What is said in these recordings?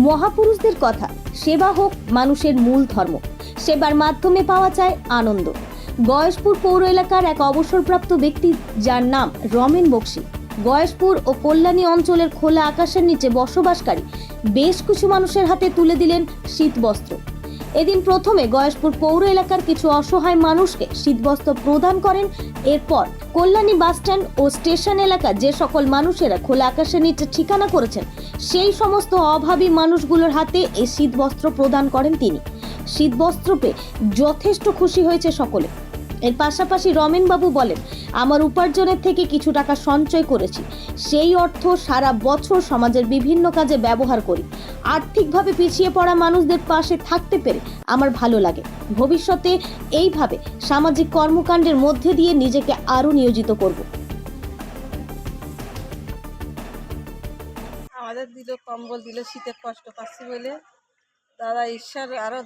মহাপুরুষদের কথা, সেবা হোক মানুষের মূল ধর্ম। সেবার মাধ্যমে পাওয়া যায় আনন্দ। গয়েশপুর পৌর এলাকার এক অবসরপ্রাপ্ত ব্যক্তি, যার নাম রমেন বক্সী, গয়েশপুর ও কল্যাণী অঞ্চলের খোলা আকাশের নিচে বসবাসকারী বেশ কিছু মানুষের হাতে তুলে দিলেন শীতবস্ত্র। এদিন প্রথমে গয়েশপুর পৌর এলাকার কিছু অসহায় মানুষকে শীতবস্ত্র প্রদান করেন। এরপর কল্যাণী বাসস্ট্যান্ড ও স্টেশন এলাকার যে সকল মানুষেরা খোলা আকাশের নিচে ঠিকানা করেছেন, সেই সমস্ত অভাবী মানুষগুলোর হাতে এই শীতবস্ত্র প্রদান করেন তিনি। শীতবস্ত্র পেয়ে যথেষ্ট খুশি হয়েছে সকলে। এর পাশাপাশি রমেনবাবু বলেন, আমার উপার্জনের থেকে কিছু টাকা সঞ্চয় করেছি, সেই অর্থ সারা বছর সমাজের বিভিন্ন কাজে ব্যবহার করি। আর্থিকভাবে পিছিয়ে পড়া মানুষদের পাশে থাকতে পেরে আমার ভালো লাগে। ভবিষ্যতে এইভাবে সামাজিক কর্মকাণ্ডের মধ্যে দিয়ে নিজেকে আরো নিয়োজিত করব। আমাদের দিল কম্বল দিল, শীতে কষ্ট পাচ্ছি বলে। দাদা ঈশ্বর আরো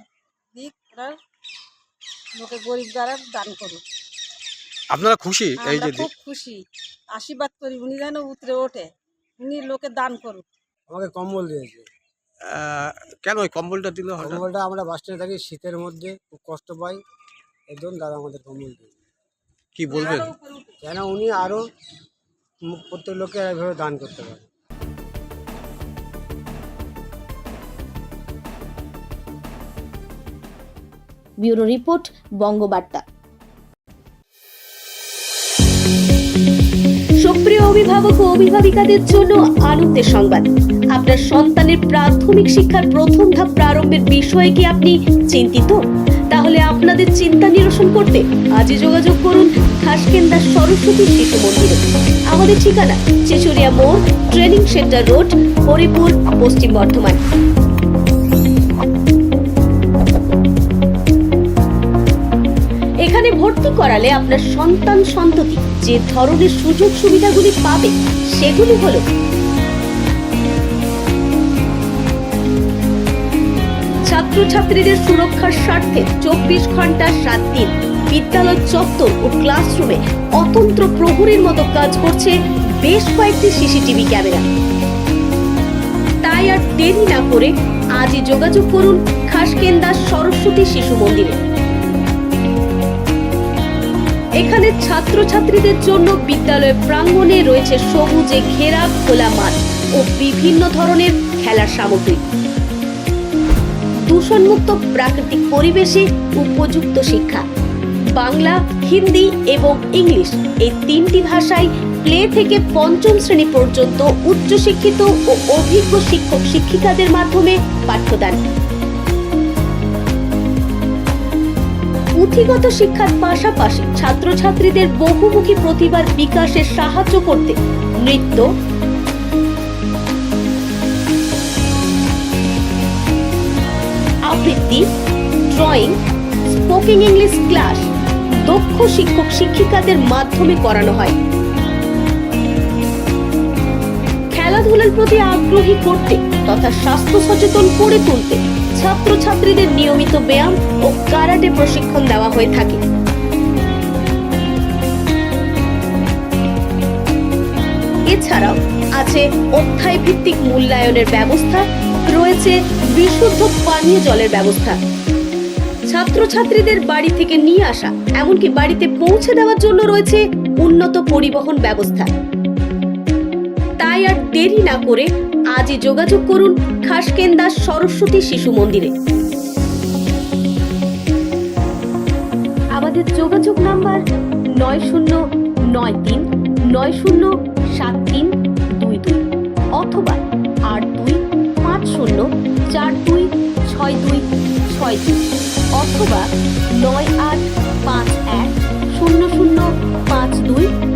দিক, লোকে গরিব যারা দান করুক। আপনারা খুশি? এই যে খুব খুশি, আশীর্বাদ করি উনি যেন উতরে ওঠে, উনি লোকে দান করুক। আমাকে কম্বল দিয়েছে। কেন ওই কম্বলটা দিল? কম্বলটা আমরা বাস স্ট্যান্ডে থাকি, শীতের মধ্যে খুব কষ্ট পাই, এর জন্য দাদা আমাদের কম্বল দিয়ে। কি বলবেন? কেন উনি আরো প্রত্যেক লোককে এইভাবে দান করতে পারে। Bureau report, Bangabarta. সুপ্রিয় অভিভাবক ও অভিভাবিকাদের জন্য আনন্দের সংবাদ। আপনার সন্তানের প্রাথমিক শিক্ষার প্রথম ধাপ প্রারম্ভের বিষয়ে কি আপনি চিন্তিত? তাহলে আপনাদের চিন্তা নিরসন করতে আজই যোগাযোগ করুন খাসকেন্দা সরস্বতী শিশু মন্দিরে। আমাদের ঠিকানা চেচুরিয়া মোড়, ট্রেনিং সেন্টার রোড, হরিপুর, পশ্চিম বর্ধমান। এখানে ভর্তি করালে আপনার সন্তান সন্ততি যে ধরনের সুযোগ সুবিধাগুলি পাবে, সেগুলি হলো ছাত্রছাত্রীদের সুরক্ষার স্বার্থে 24 ঘন্টা 7 দিন বিদ্যালয় চত্বর ও ক্লাসরুমে অতন্ত্র প্রহরীর মতো কাজ করছে বেশ কয়েকটি সিসিটিভি ক্যামেরা। তাই আর দেরি না করে আজই যোগাযোগ করুন খাসকেন্দা সরস্বতী শিশু মন্দিরে। এখানে ছাত্রছাত্রীদের জন্য বিদ্যালয় প্রাঙ্গণে রয়েছে সবুজে ঘেরা খোলা মাঠ ও বিভিন্ন ধরনের খেলার সামগ্রী। দূষণমুক্ত প্রাকৃতিক পরিবেশে উপযুক্ত শিক্ষা, বাংলা, হিন্দি এবং ইংলিশ এই 3টি ভাষায় প্লে থেকে 5ম শ্রেণী পর্যন্ত উচ্চশিক্ষিত ও অভিজ্ঞ শিক্ষক শিক্ষিকাদের মাধ্যমে পাঠ্যদান। পুঁথিগত শিক্ষার পাশাপাশি ছাত্রছাত্রীদের বহুমুখী প্রতিভার বিকাশে সাহায্য করতে নৃত্য, আবৃত্তি, ড্রয়িং, স্পোকেন ইংলিশ ক্লাস দক্ষ শিক্ষক শিক্ষিকাদের মাধ্যমে করানো হয়। খেলাধুলার প্রতি আগ্রহী করতে তথা স্বাস্থ্য সচেতন করে তুলতে ছাত্রছাত্রীদের নিয়মিত ব্যায়াম ও কারাটে প্রশিক্ষণ দেওয়া হয়ে থাকে। এছাড়াও আছে অধ্যায় ভিত্তিক মূল্যায়নের ব্যবস্থা, রয়েছে বিশুদ্ধ পানীয় জলের ব্যবস্থা। ছাত্রছাত্রীদের বাড়ি থেকে নিয়ে আসা এমনকি বাড়িতে পৌঁছে দেওয়ার জন্য রয়েছে উন্নত পরিবহন ব্যবস্থা। তাই আর দেরি না করে আজই যোগাযোগ করুন খাসকেন্দা সরস্বতী শিশু মন্দিরে। আমাদের যোগাযোগ নাম্বার 9093907322 অথবা 8250426262 অথবা 98510052